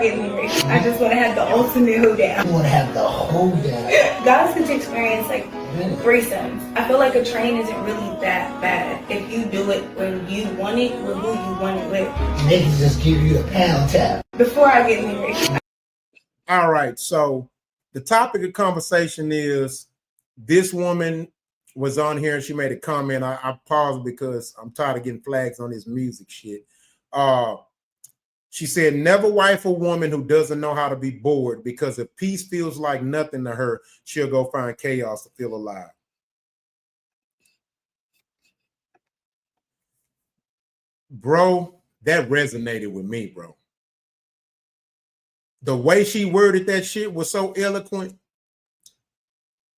Get married. I just want to have the ultimate hold down. You want to have the hold down. Guys get to experience like threesomes. I feel like a train isn't really that bad if you do it when you want it with who you want it with. Niggas just give you a pound tap. Before I get married. All right, so the topic of conversation is this woman was on here and she made a comment. I paused because I'm tired of getting flags on this music shit. She said, never wife a woman who doesn't know how to be bored, because if peace feels like nothing to her, she'll go find chaos to feel alive. Bro, that resonated with me, bro. The way she worded that shit was so eloquent.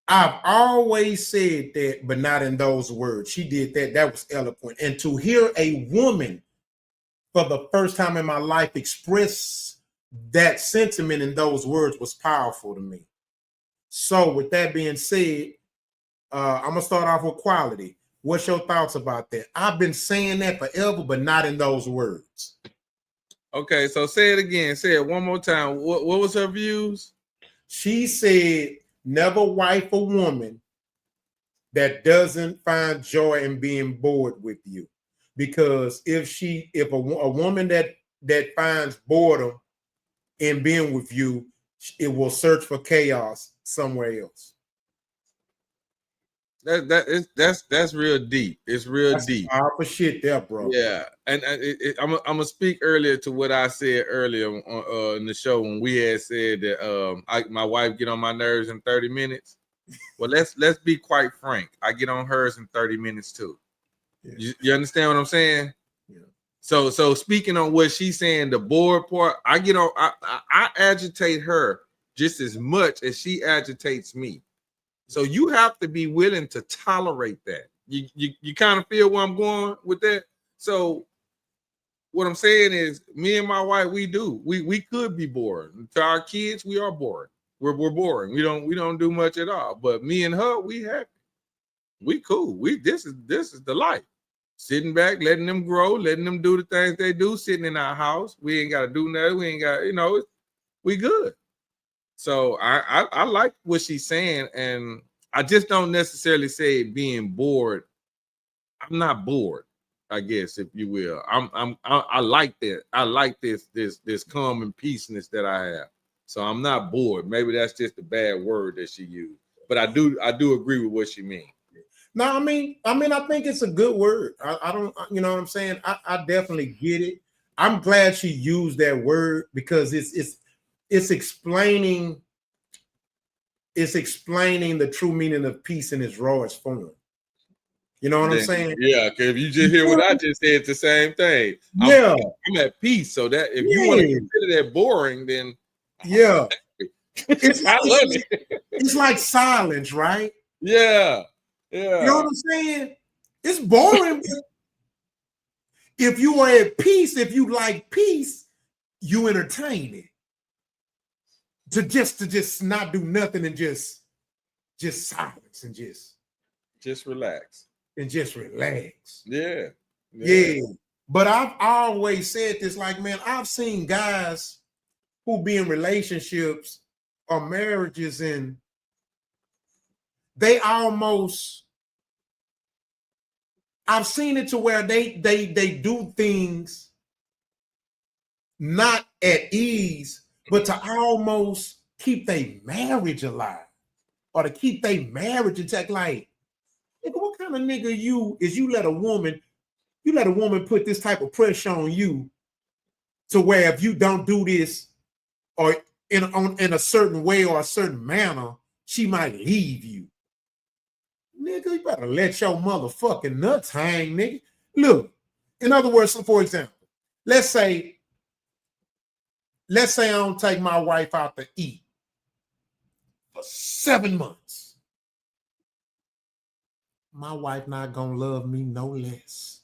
I've always said that, but not in those words. She did that. That was eloquent. And to hear a woman for the first time in my life express that sentiment in those words was powerful to me. So with that being said, I'm going to start off with quality. What's your thoughts about that? I've been saying that forever, but not in those words. Okay, so say it again. Say it one more time. What was her views? She said, never wife a woman that doesn't find joy in being bored with you. Because if a woman that finds boredom in being with you, it will search for chaos somewhere else. That's real deep. It's real deep. Powerful shit there, bro. Yeah, and I'm gonna speak earlier to what I said earlier on in the show when we had said that my wife get on my nerves in 30 minutes. Well, let's be quite frank. I get on hers in 30 minutes too. Yeah. You understand what I'm saying? Yeah. So speaking on what she's saying, the bored part, I get on. I agitate her just as much as she agitates me. So you have to be willing to tolerate that. You kind of feel where I'm going with that. So what I'm saying is, me and my wife, we could be boring. To our kids, we are boring. We're boring. We don't do much at all. But me and her, we happy. We cool. This is the life. Sitting back, letting them grow, letting them do the things they do, sitting in our house. We ain't got to do nothing. We ain't got, we good. So I like what she's saying, and I just don't necessarily say being bored. I'm not bored, I guess, if you will. I like that. I like this calm and peaceness that I have. So I'm not bored. Maybe that's just a bad word that she used, but I do agree with what she means. No, I mean, I think it's a good word. I don't, you know what I'm saying? I definitely get it. I'm glad she used that word because it's explaining the true meaning of peace in its rawest form. You know what I'm saying? Yeah, because if you just hear what I just said, it's the same thing. Yeah, I'm at peace. So that if you want to consider that boring, then yeah, I love it. It's like silence, right? Yeah. Yeah. You know what I'm saying? It's boring. If you are at peace, if you like peace, you entertain it. To just not do nothing and just silence and just relax. And just relax. Yeah. But I've always said this, like, man, I've seen guys who be in relationships or marriages and they almost, I've seen it to where they do things not at ease, but to almost keep their marriage alive or to keep their marriage intact. Like, nigga, what kind of nigga you let a woman put this type of pressure on you to where if you don't do this or in a certain way or a certain manner, she might leave you. Nigga, you better let your motherfucking nuts hang, nigga. Look, in other words, so for example, let's say I don't take my wife out to eat for 7 months. My wife not gonna love me no less.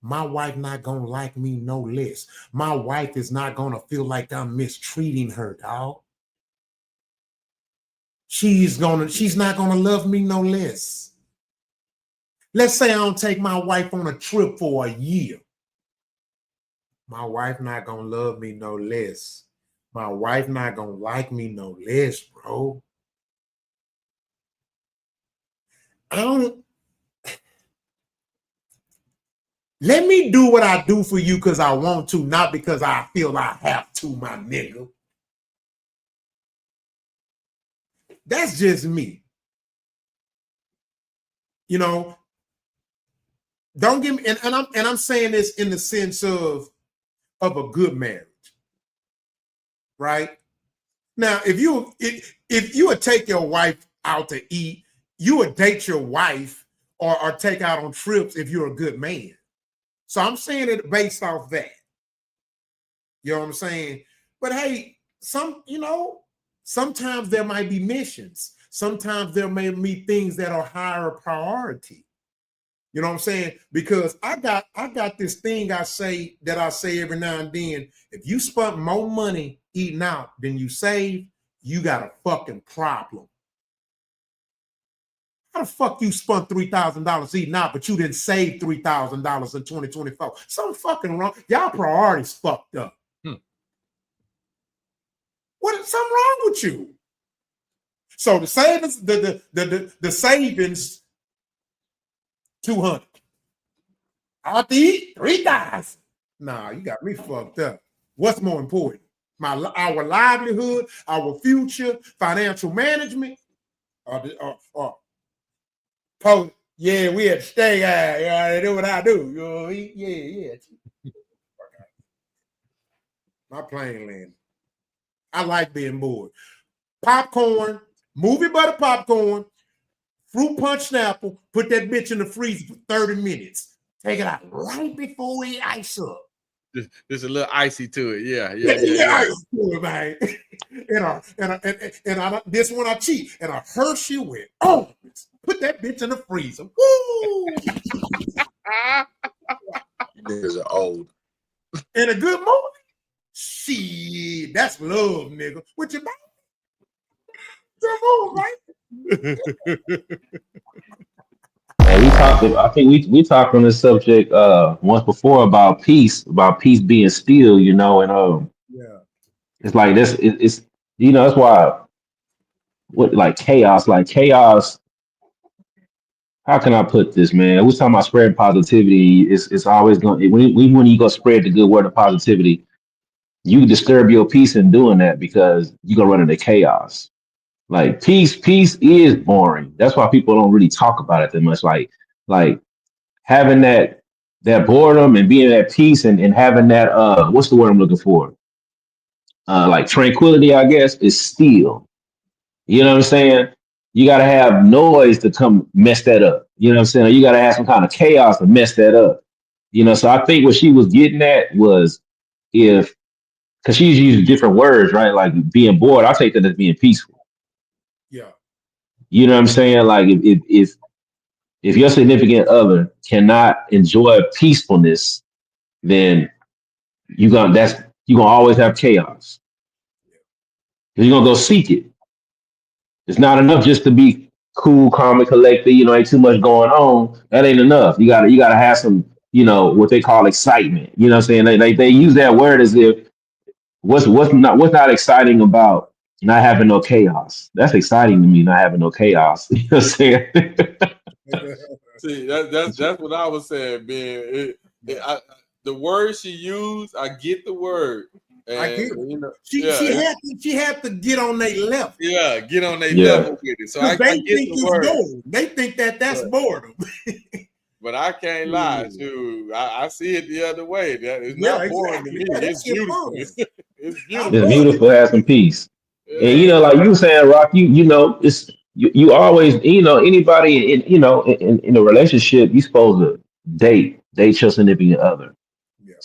My wife not gonna like me no less. My wife is not gonna feel like I'm mistreating her, dog. She's not gonna love me no less. Let's say I don't take my wife on a trip for a year. My wife not gonna love me no less. My wife not gonna like me no less, bro. I don't let me do what I do for you because I want to, not because I feel I have to, my nigga. That's just me. You know, don't give me and I'm saying this in the sense of a good marriage, right? Now, if you would take your wife out to eat, you would date your wife or take out on trips if you're a good man. So I'm saying it based off that. You know what I'm saying? But hey, sometimes there might be missions. Sometimes there may be things that are higher priority. You know what I'm saying? Because I got this thing I say every now and then. If you spent more money eating out than you save, you got a fucking problem. How the fuck you spent $3,000 eating out, but you didn't save $3,000 in 2024? Something fucking wrong. Y'all priorities fucked up. What is something wrong with you? So the savings, the savings, 200. I have to eat 3,000. Nah, you got me fucked up. What's more important? Our livelihood, our future, financial management, yeah, we had to stay. Yeah, do what I do. You know, yeah. My plane landed. I like being bored. Popcorn, movie butter popcorn, fruit punch Snapple, put that bitch in the freezer for 30 minutes. Take it out right before it ice up. There's a little icy to it. Yeah. Ice to it, man. and this one I cheat. And a Hershey with put that bitch in the freezer. Woo! Niggas are old. In a good movie? Shit, that's love, nigga. What you about? Good move, right? I think we talked on this subject once before about peace being still, and Yeah. it's like this it's that's why what like chaos, how can I put this, man? We're talking about spreading positivity. It's always going when you go spread the good word of positivity, you disturb your peace in doing that because you're gonna run into chaos. Like peace is boring. That's why people don't really talk about it that much. Like having that boredom and being at peace and having that what's the word I'm looking for? Like tranquility, I guess, is still. You know what I'm saying? You gotta have noise to come mess that up. You know what I'm saying? Or you gotta have some kind of chaos to mess that up. So I think what she was getting at was if because she's using different words, right? Like being bored, I take that as being peaceful. Yeah. You know what I'm saying? Like if your significant other cannot enjoy peacefulness, then you're gonna always have chaos. You're gonna go seek it. It's not enough just to be cool, calm, and collected. Ain't too much going on. That ain't enough. You gotta have some, what they call excitement. You know what I'm saying? They use that word as if what's not exciting about not having no chaos. That's exciting to me, not having no chaos. You know what I'm saying? See, that's what I was saying, Ben. The word she used, I get the word. And, I get it. yeah, She had to get on their level. Yeah, get on their Yeah. level with it. So I They get think the it's word. boring. They think that's boredom. But I can't lie. Shoot, I see it the other way. That is Yeah, not boring to exactly. me. Yeah, that It's shit beautiful. fun. It's I It's beautiful. love beautiful to have some peace. And Yeah. like you were saying, Rock, it's you always, anybody in a relationship, you supposed to date your significant other. Yeah.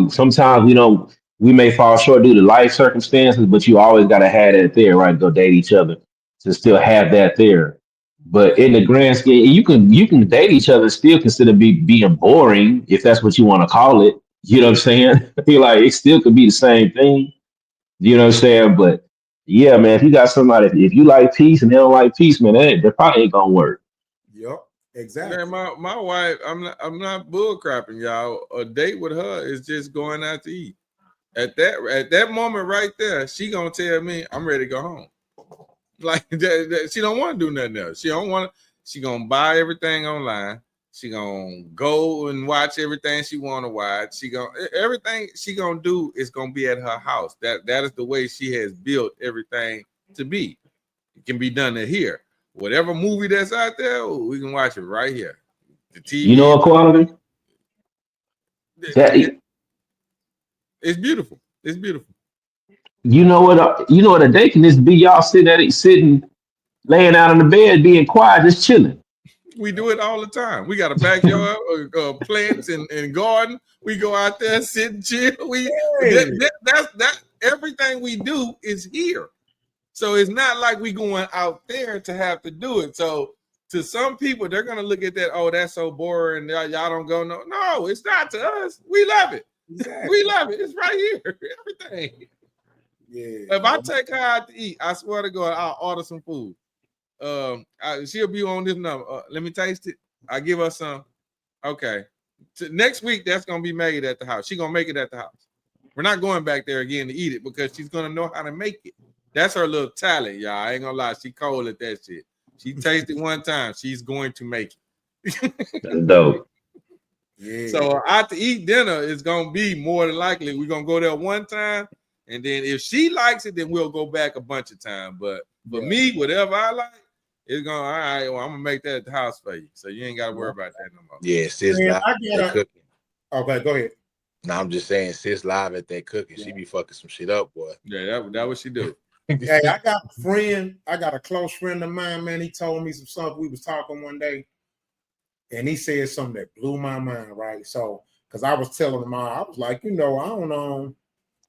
Sometimes we may fall short due to life circumstances, but you always gotta have that there, right? Go date each other to still have that there. But in the grand scheme, you can date each other, still consider being boring if that's what you want to call it. You know what I'm saying? Like it still could be the same thing. You know what I'm saying? But yeah, man, if you got somebody, if you like peace and they don't like peace, man, that probably ain't gonna work. Yep. Exactly. My wife, I'm not bull crapping, y'all. A date with her is just going out to eat. At that moment right there, she gonna tell me I'm ready to go home. Like she don't want to do nothing else. She don't want to. She gonna buy everything online. She gonna go and watch everything she want to watch. Everything she gonna do is gonna be at her house. That is the way she has built everything to be. It can be done here. Whatever movie that's out there, we can watch it right here. The You TV, know what quality? That it's beautiful. It's beautiful. you know what? You know what a day can just be y'all sitting, laying out on the bed, being quiet, just chilling. We do it all the time. We got a backyard, plants and garden. We go out there, sit and chill. That's everything we do is here. So it's not like we going out there to have to do it. So to some people, they're gonna look at that. Oh, that's so boring. Y'all don't go. No, it's not to us. We love it. Exactly. We love it. It's right here. Everything. Yeah. If I take her out to eat, I swear to God, I'll order some food. She'll be on this number. Let me taste it. I give her some. Okay. Next week, that's gonna be made at the house. She's gonna make it at the house. We're not going back there again to eat it because she's gonna know how to make it. That's her little talent, y'all. I ain't gonna lie. She cold at that shit. She tasted one time. She's going to make it. That's dope. Yeah. So out to eat dinner is gonna be more than likely. We're gonna go there one time, and then if she likes it, then we'll go back a bunch of times. But for me, whatever I like, it's gonna all right. Well, I'm gonna make that at the house for you, so you ain't gotta worry about that no more. Yeah, sis live at cooking. Okay, go ahead. No, I'm just saying, sis live at that cooking. She be fucking some shit up, boy. Yeah, that what she do. Hey, I got a friend. I got a close friend of mine, man. He told me some stuff. We was talking one day, and he said something that blew my mind. Right, so because I was telling him, I was like, I don't know.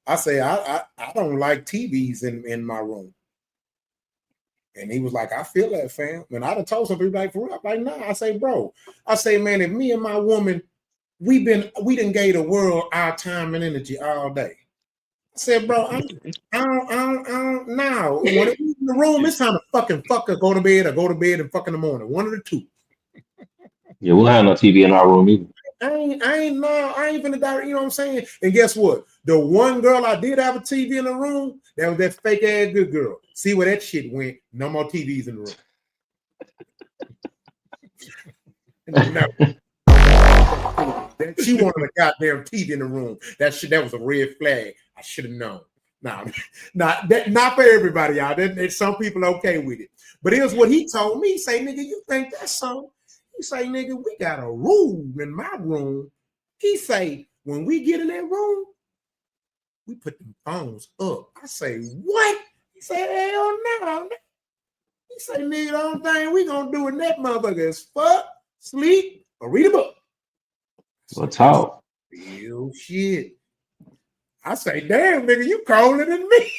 I say I don't like TVs in my room. And he was like, I feel that, fam. And I'd have told some people like, for real, I'm like, nah. I say, bro, man, if me and my woman, we done gave the world our time and energy all day. I said, bro, I don't now. When it's in the room, it's time to fucking fuck or go to bed and fuck in the morning. One of the two. Yeah, we'll have no TV in our room either. I ain't finna die, you know what I'm saying? And guess what? The one girl I did have a TV in the room, that was that fake ass good girl. See where that shit went? No more TVs in the room. No. She wanted a goddamn TV in the room. That was a red flag. I should have known. Not for everybody, y'all. That some people okay with it. But here's what he told me. He say, nigga, you think that's so? He say, nigga, we got a room in my room. He say, when we get in that room, we put them phones up. I say, what? He say, hell no. He say, nigga, the only thing we gonna do in that motherfucker is fuck, sleep, or read a book. Well, talk. Real shit. I say, damn, nigga, you colder than me.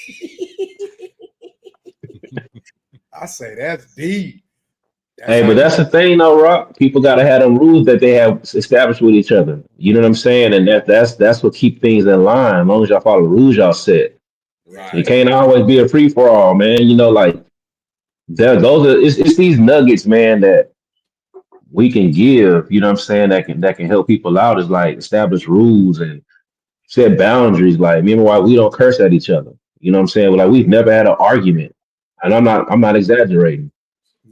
I say, that's deep. Hey, but that's the thing, though, Rock. People gotta have them rules that they have established with each other. You know what I'm saying? And that's what keep things in line. As long as y'all follow the rules y'all set. Right. It can't always be a free for all, man. Like it's these nuggets, man, that we can give. You know what I'm saying? That can help people out. Is like establish rules and set boundaries. Like me and my wife, we don't curse at each other. You know what I'm saying? Like we've never had an argument, and I'm not exaggerating.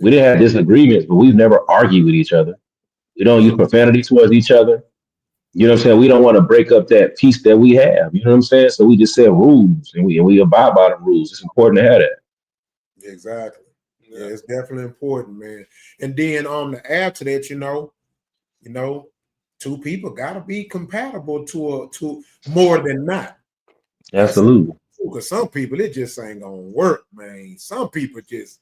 We didn't have disagreements, but we've never argued with each other. We don't use profanity towards each other. You know what I'm saying? We don't want to break up that peace that we have. You know what I'm saying? So we just set rules and we abide by the rules. It's important to have that. Exactly. Yeah, it's definitely important, man. And then on the add to that, two people gotta be compatible to more than not. Absolutely. Because some people it just ain't gonna work, man. Some people just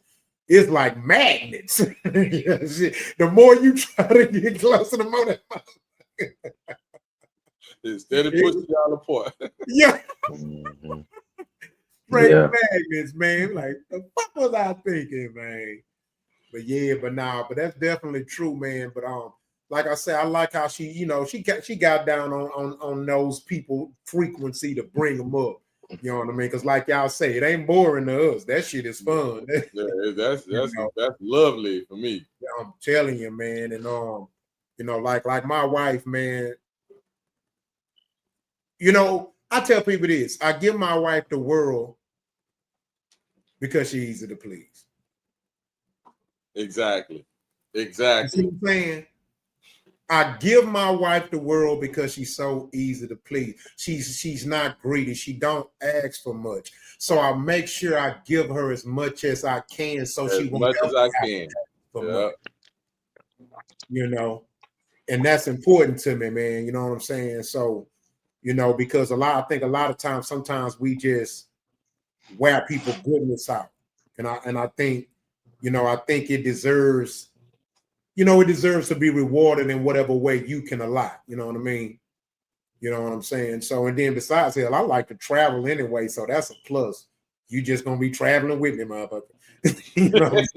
it's like magnets. The more you try to get closer, the more that instead of pushing y'all apart. Yeah. Mm-hmm. Magnets, man. Like the fuck was I thinking, man? But that's definitely true, man. But like I said, I like how she got down on those people frequency to bring them up. You know what I mean? Because like y'all say, it ain't boring to us. That shit is fun. Yeah, that's You know? that's lovely for me. I'm telling you, man. And you know, like my wife, man. You know, I tell people this: I give my wife the world because she's easy to please. Exactly. You see what I'm saying? I give my wife the world because she's so easy to please. She's not greedy. She don't ask for much. So I make sure I give her as much as I can so As she won't much as I ever have can. to ask for Yeah. much. You know, and that's important to me, man. You know what I'm saying? So, you know, because I think a lot of times, sometimes we just wear people goodness out. And I think, you know, I think it deserves, you know, it deserves to be rewarded in whatever way you can allot. You know what I mean? You know what I'm saying? So, and then besides, hell, I like to travel anyway, so that's a plus. You just gonna be traveling with me, motherfucker. You know what I'm saying?